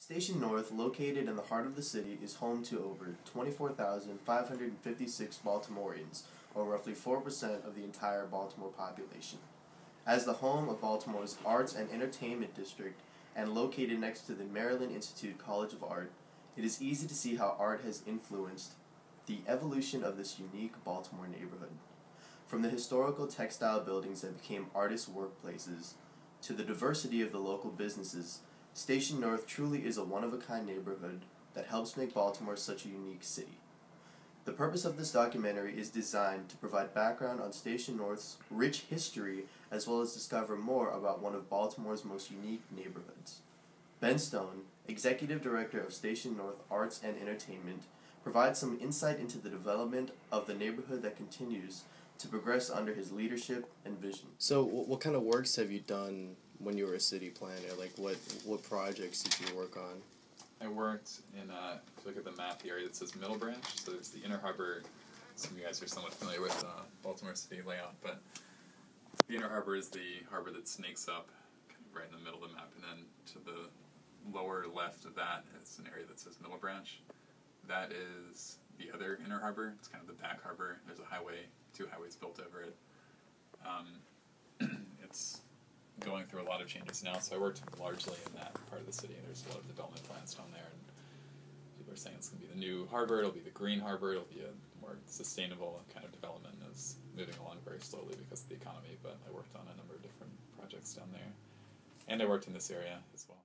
Station North, located in the heart of the city, is home to over 24,556 Baltimoreans, or roughly 4% of the entire Baltimore population. As the home of Baltimore's Arts and Entertainment District, and located next to the Maryland Institute College of Art, it is easy to see how art has influenced the evolution of this unique Baltimore neighborhood. From the historical textile buildings that became artists' workplaces, to the diversity of the local businesses, Station North truly is a one-of-a-kind neighborhood that helps make Baltimore such a unique city. The purpose of this documentary is designed to provide background on Station North's rich history as well as discover more about one of Baltimore's most unique neighborhoods. Ben Stone, Executive Director of Station North Arts and Entertainment, provides some insight into the development of the neighborhood that continues to progress under his leadership and vision. So what kind of works have you done when you were a city planner? Like what projects did you work on? I worked in, if you look at the map, the area that says Middle Branch, so there's the Inner Harbor. Some of you guys are somewhat familiar with Baltimore City layout, but the Inner Harbor is the harbor that snakes up kind of right in the middle of the map, and then to the lower left of that is an area that says Middle Branch. That is the other Inner Harbor. It's kind of the back harbor. There's a highway, 2 highways built over it. It's going through a lot of changes now, so I worked largely in that part of the city. There's a lot of development plans down there, and people are saying it's going to be the new harbor, it'll be the green harbor, it'll be a more sustainable kind of development. It's moving along very slowly because of the economy, but I worked on a number of different projects down there, and I worked in this area as well.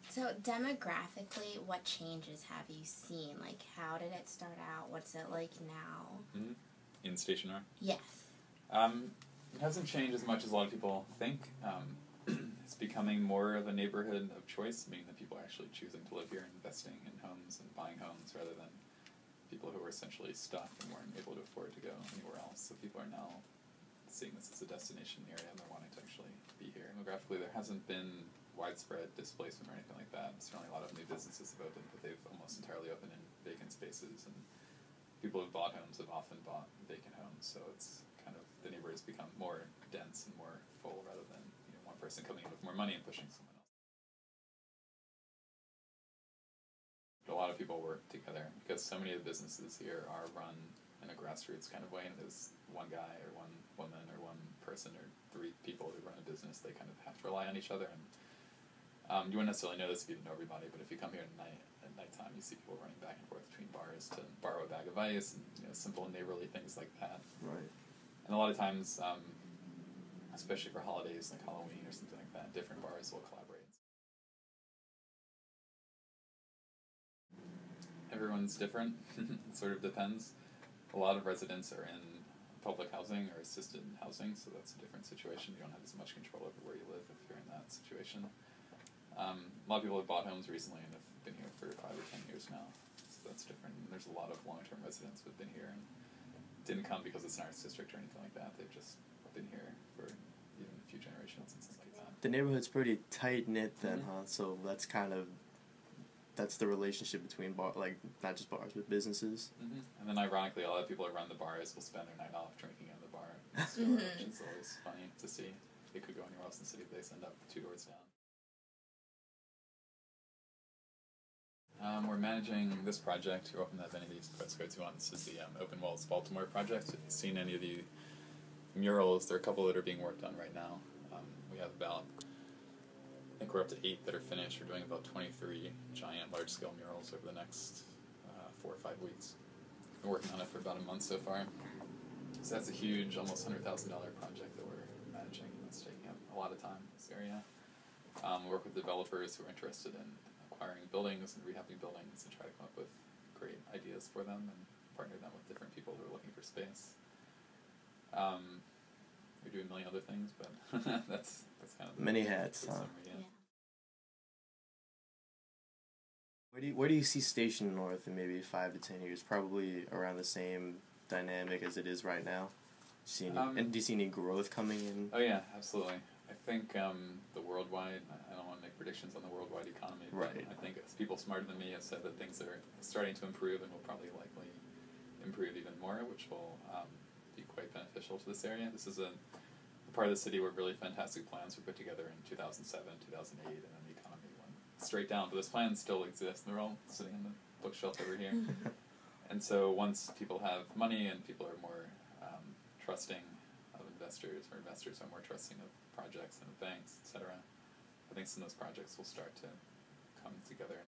So demographically, what changes have you seen? Like, how did it start out? What's it like now? Mm-hmm. In Station North? Yes. It hasn't changed as much as a lot of people think. It's becoming more of a neighborhood of choice, meaning that people are actually choosing to live here, investing in homes and buying homes, rather than people who were essentially stuck and weren't able to afford to go anywhere else. So people are now seeing this as a destination area, and they're wanting to actually be here. Demographically, there hasn't been widespread displacement or anything like that. Certainly a lot of new businesses have opened, but they've almost entirely opened in vacant spaces, and people who've bought homes have often bought vacant homes, so it's kind of, the neighborhood has become more dense and more full rather than one person coming in with more money and pushing someone else. But a lot of people work together because so many of the businesses here are run in a grassroots kind of way, and there's one guy or one woman or one person or 3 people who run a business. They kind of have to rely on each other, and you wouldn't necessarily know this if you didn't know everybody, but if you come here at nighttime, you see people running back and forth between bars to borrow a bag of ice, and simple neighborly things like that. Right. And a lot of times, especially for holidays like Halloween or something like that, different bars will collaborate. Everyone's different. It sort of depends. A lot of residents are in public housing or assisted housing, so that's a different situation. You don't have as much control over where you live if you're in that situation. A lot of people have bought homes recently and have been here for 5 or 10 years now, so that's different. And there's a lot of long-term residents who have been here and didn't come because it's an arts district or anything like that. They've just been here for even a few generations and stuff like that. The neighborhood's pretty tight-knit then, huh? So that's the relationship between not just bars, but businesses. Mm-hmm. And then ironically, a lot of people who run the bars will spend their night off drinking in the bar next door, which is always funny to see. They could go anywhere else in the city, but they end up 2 doors down. We're managing this project. You're welcome to have any of these postcards you want. This is the Open Walls Baltimore project. If you've seen any of the murals, there are a couple that are being worked on right now. We have about, I think we're up to 8 that are finished. We're doing about 23 giant, large-scale murals over the next 4 or 5 weeks. Been working on it for about a month so far. So that's a huge, almost $100,000 project that we're managing, and it's taking up a lot of time in this area. We work with developers who are interested in acquiring buildings and rehabbing buildings and try to come up with great ideas for them and partner them with different people who are looking for space. We do a million other things, but that's kind of many hats, huh? Summary, yeah. Where do you see Station North in maybe 5 to 10 years? Probably around the same dynamic as it is right now. And do you see any growth coming in? Oh yeah, absolutely. I think the worldwide, I don't want to make predictions on the worldwide economy, but right. I think people smarter than me have said that things are starting to improve and will probably likely improve even more, which will be quite beneficial to this area. This is a part of the city where really fantastic plans were put together in 2007, 2008, and then the economy went straight down. But those plans still exist, and they're all sitting on the bookshelf over here. And so once people have money and people are more trusting of investors, or investors are more trusting of projects and of banks, etc., I think some of those projects will start to come together.